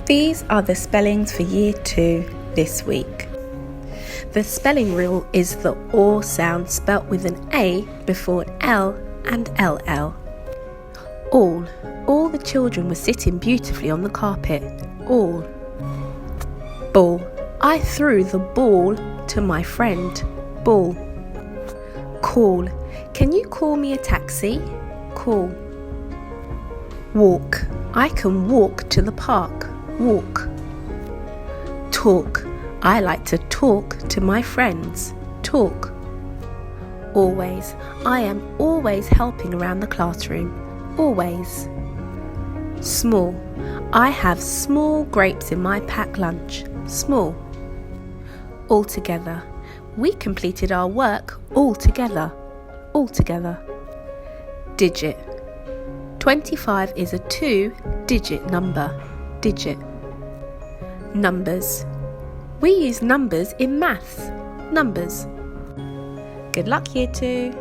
These are the spellings for Year 2 this week. The spelling rule is the or sound spelt with an A before an L and LL. All the children were sitting beautifully on the carpet. All. Ball. I threw the ball to my friend. Ball. Call. Can you call me a taxi? Call. Walk. I can walk to the park. Walk. Talk. I like to talk to my friends. Talk. Always. I am always helping around the classroom. Always. Small. I have small grapes in my packed lunch. Small. All together. We completed our work all together. All together. Digit. 25 is a 2-digit number. Digit. Numbers. We use numbers in maths. Numbers. Good luck, Year 2.